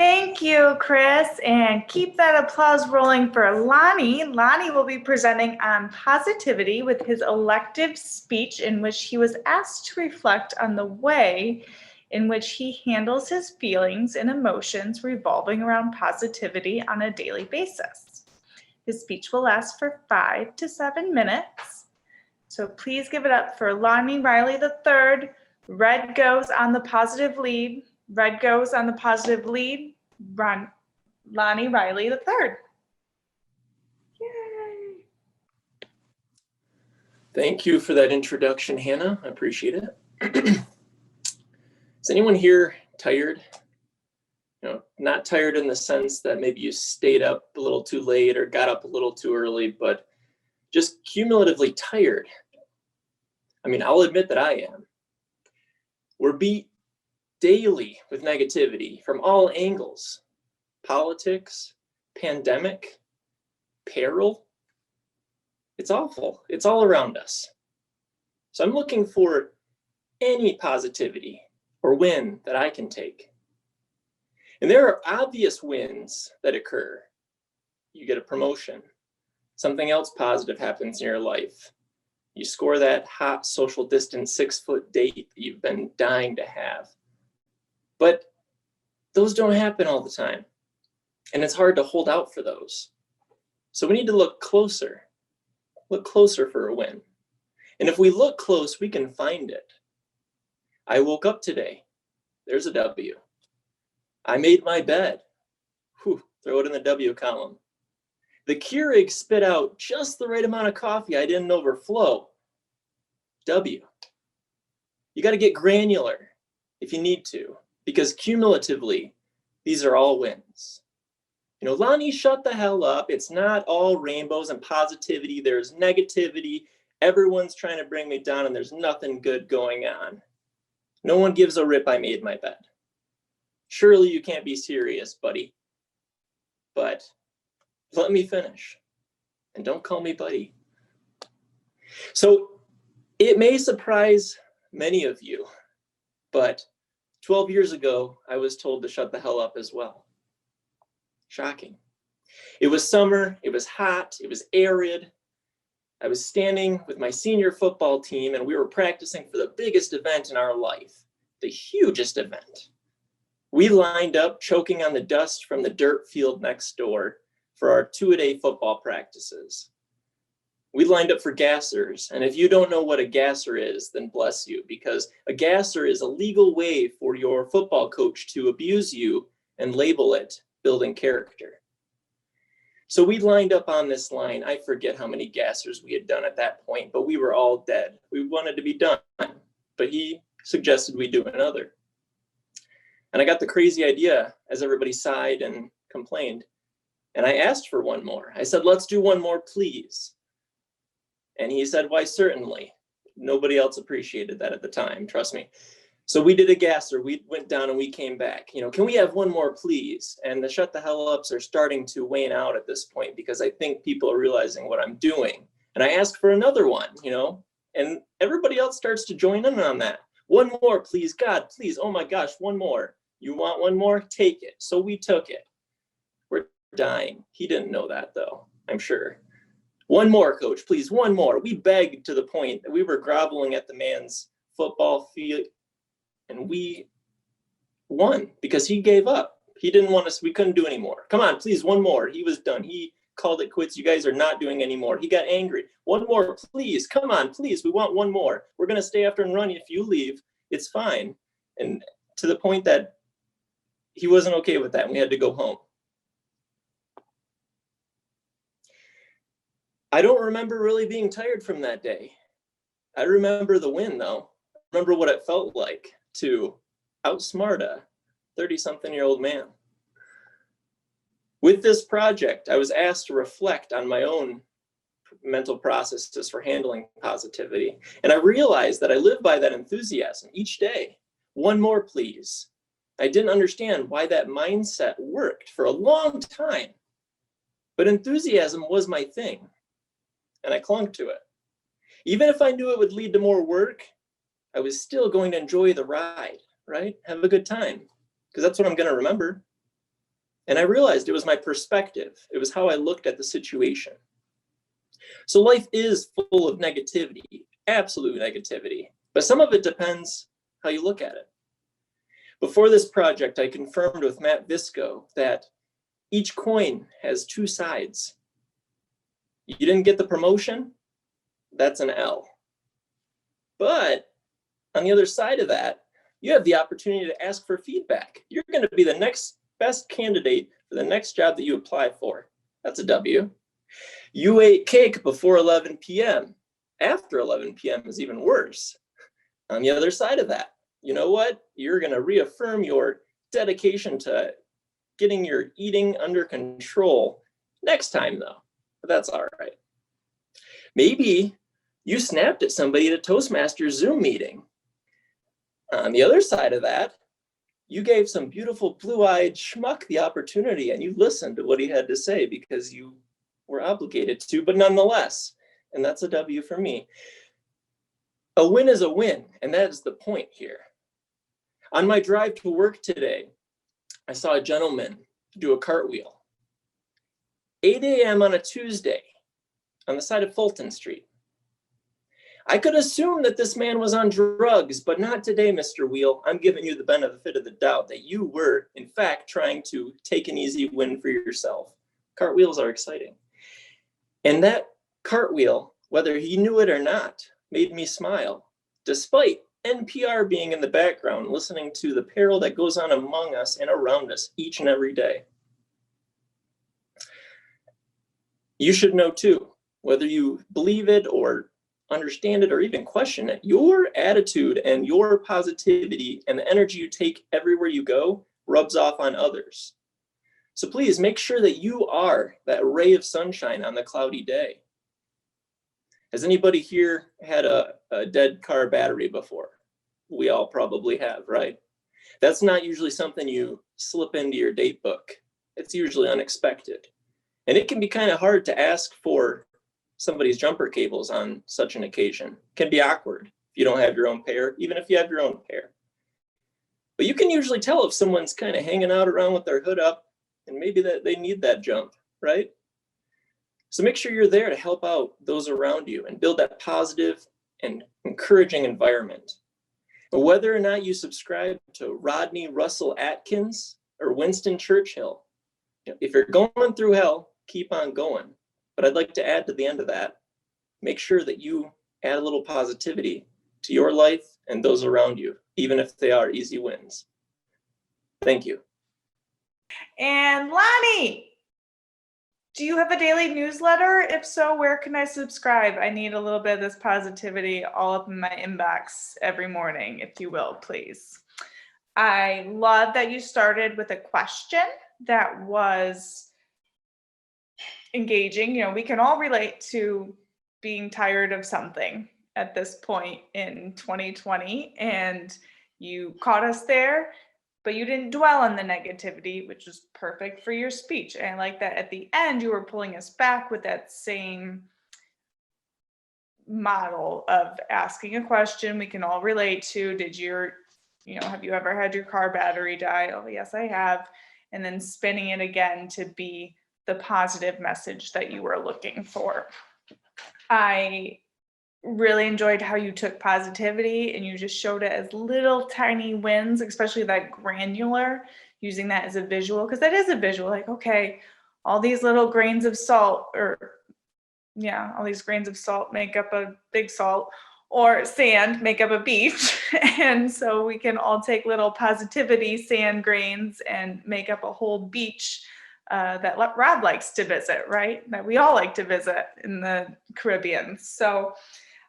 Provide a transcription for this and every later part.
Thank you, Chris, and keep that applause rolling for Lonnie. Lonnie will be presenting on positivity with his elective speech in which he was asked to reflect on the way in which he handles his feelings and emotions revolving around positivity on a daily basis. His speech will last for 5 to 7 minutes. So please give it up for Lonnie Riley III. Red goes on the positive lead. Red goes on the positive lead. Lonnie Riley III. Yay! Thank you for that introduction, Hannah. I appreciate it. Is anyone here tired? Not tired in the sense that maybe you stayed up a little too late or got up a little too early, but just cumulatively tired. I mean, I'll admit that I am. We're beat daily with negativity from all angles. Politics, pandemic, peril. It's awful. It's all around us. So I'm looking for any positivity or win that I can take. And there are obvious wins that occur. You get a promotion. Something else positive happens in your life. You score that hot social distance 6-foot date that you've been dying to have. But those don't happen all the time. And it's hard to hold out for those. So we need to look closer for a win. And if we look close, we can find it. I woke up today. There's a W. I made my bed. Whew, throw it in the W column. The Keurig spit out just the right amount of coffee I didn't overflow. W. You got to get granular if you need to, because cumulatively, these are all wins. Lonnie, shut the hell up. It's not all rainbows and positivity. There's negativity. Everyone's trying to bring me down and there's nothing good going on. No one gives a rip I made my bed. Surely you can't be serious, buddy. But let me finish. And don't call me buddy. So it may surprise many of you, but 12 years ago, I was told to shut the hell up as well. Shocking. It was summer, it was hot, it was arid. I was standing with my senior football team and we were practicing for the biggest event in our life, the hugest event. We lined up choking on the dust from the dirt field next door for our 2-a-day football practices. We lined up for gassers, and if you don't know what a gasser is, then bless you, because a gasser is a legal way for your football coach to abuse you and label it building character. So we lined up on this line. I forget how many gassers we had done at that point, but we were all dead. We wanted to be done, but he suggested we do another. And I got the crazy idea as everybody sighed and complained. And I asked for one more. I said, let's do one more, please. And he said, why, certainly. Nobody else appreciated that at the time, trust me. So we did a gasser. We went down and we came back. Can we have one more, please? And the shut the hell ups are starting to wane out at this point because I think people are realizing what I'm doing. And I asked for another one, and everybody else starts to join in on that. One more, please, God, please. Oh my gosh, one more. You want one more? Take it. So we took it. We're dying. He didn't know that though, I'm sure. One more, coach, please, one more. We begged to the point that we were groveling at the man's football field. And we won because he gave up. He didn't want us. We couldn't do anymore. Come on, please, one more. He was done. He called it quits. You guys are not doing anymore. He got angry. One more, please. Come on, please. We want one more. We're going to stay after and run. If you leave, it's fine. And to the point that he wasn't okay with that. And we had to go home. I don't remember really being tired from that day. I remember the win, though. I remember what it felt like to outsmart a 30-something-year-old man. With this project, I was asked to reflect on my own mental processes for handling positivity. And I realized that I live by that enthusiasm each day. One more, please. I didn't understand why that mindset worked for a long time. But enthusiasm was my thing, and I clung to it. Even if I knew it would lead to more work, I was still going to enjoy the ride, right? Have a good time, because that's what I'm going to remember. And I realized it was my perspective. It was how I looked at the situation. So life is full of negativity, absolute negativity, but some of it depends how you look at it. Before this project, I confirmed with Matt Visco that each coin has two sides. You didn't get the promotion, that's an L. But on the other side of that, you have the opportunity to ask for feedback. You're going to be the next best candidate for the next job that you apply for. That's a W. You ate cake before 11 p.m. After 11 p.m. is even worse. On the other side of that, you know what? You're going to reaffirm your dedication to getting your eating under control next time, though. But that's all right. Maybe you snapped at somebody at a Toastmaster Zoom meeting. On the other side of that, you gave some beautiful blue-eyed schmuck the opportunity and you listened to what he had to say because you were obligated to, but nonetheless, and that's a W for me. A win is a win, and that is the point here. On my drive to work today, I saw a gentleman do a cartwheel. 8 a.m. on a Tuesday on the side of Fulton Street. I could assume that this man was on drugs, but not today, Mr. Wheel. I'm giving you the benefit of the doubt that you were, in fact, trying to take an easy win for yourself. Cartwheels are exciting. And that cartwheel, whether he knew it or not, made me smile, despite NPR being in the background, listening to the peril that goes on among us and around us each and every day. You should know too, whether you believe it or understand it or even question it, your attitude and your positivity and the energy you take everywhere you go rubs off on others. So please make sure that you are that ray of sunshine on the cloudy day. Has anybody here had a dead car battery before? We all probably have, right? That's not usually something you slip into your date book. It's usually unexpected. And it can be kind of hard to ask for somebody's jumper cables on such an occasion. It can be awkward if you don't have your own pair, even if you have your own pair. But you can usually tell if someone's kind of hanging out around with their hood up and maybe that they need that jump, right? So make sure you're there to help out those around you and build that positive and encouraging environment. But whether or not you subscribe to Rodney Russell Atkins or Winston Churchill, if you're going through hell, keep on going. But I'd like to add to the end of that, make sure that you add a little positivity to your life and those around you, even if they are easy wins. Thank you. And Lonnie, do you have a daily newsletter? If so, where can I subscribe? I need a little bit of this positivity all up in my inbox every morning, if you will, please. I love that you started with a question that was engaging. You know, we can all relate to being tired of something at this point in 2020, and you caught us there, but you didn't dwell on the negativity, which was perfect for your speech. And I like that at the end, you were pulling us back with that same model of asking a question we can all relate to. Have you ever had your car battery die? Oh, yes, I have. And then spinning it again to be the positive message that you were looking for. I really enjoyed how you took positivity and you just showed it as little tiny wins, especially that granular, using that as a visual, because that is a visual, like, okay, all these little grains of salt, all these grains of salt make up a big salt, or sand make up a beach. And so we can all take little positivity sand grains and make up a whole beach that Rob likes to visit, right? That we all like to visit in the Caribbean. So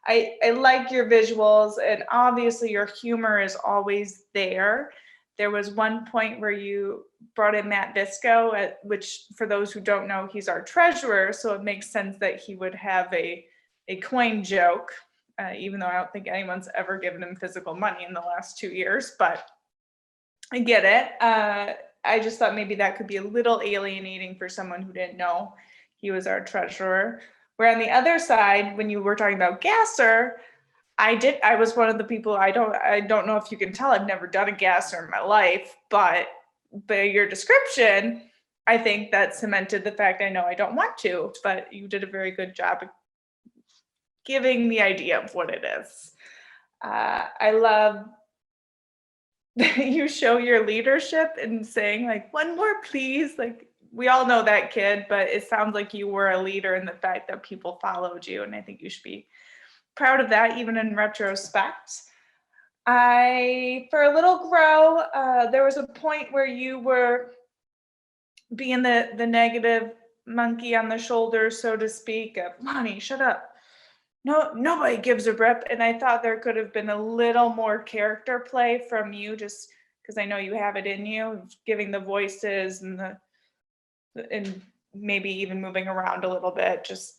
I like your visuals, and obviously your humor is always there. There was one point where you brought in Matt Visco, which for those who don't know, he's our treasurer. So it makes sense that he would have a coin joke, even though I don't think anyone's ever given him physical money in the last 2 years, but I get it. I just thought maybe that could be a little alienating for someone who didn't know he was our treasurer. Where on the other side, when you were talking about gasser, I was one of the people, I don't know if you can tell, I've never done a gasser in my life, but by your description, I think that cemented the fact I know I don't want to, but you did a very good job of giving the idea of what it is. I love that you show your leadership and saying like, one more, please. Like, we all know that kid, but it sounds like you were a leader in the fact that people followed you. And I think you should be proud of that, even in retrospect. For a little grow, there was a point where you were being the negative monkey on the shoulder, so to speak, of Lonnie, shut up. No, nobody gives a rip. And I thought there could have been a little more character play from you, just because I know you have it in you, giving the voices and maybe even moving around a little bit just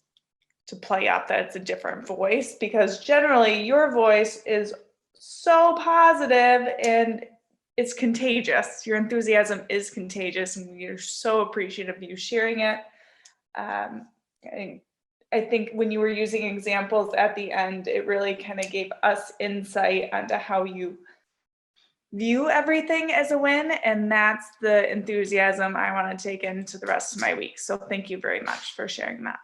to play up that it's a different voice, because generally your voice is so positive and it's contagious. Your enthusiasm is contagious, and we're so appreciative of you sharing it. I think when you were using examples at the end, it really kind of gave us insight onto how you view everything as a win, and that's the enthusiasm I want to take into the rest of my week. So thank you very much for sharing that.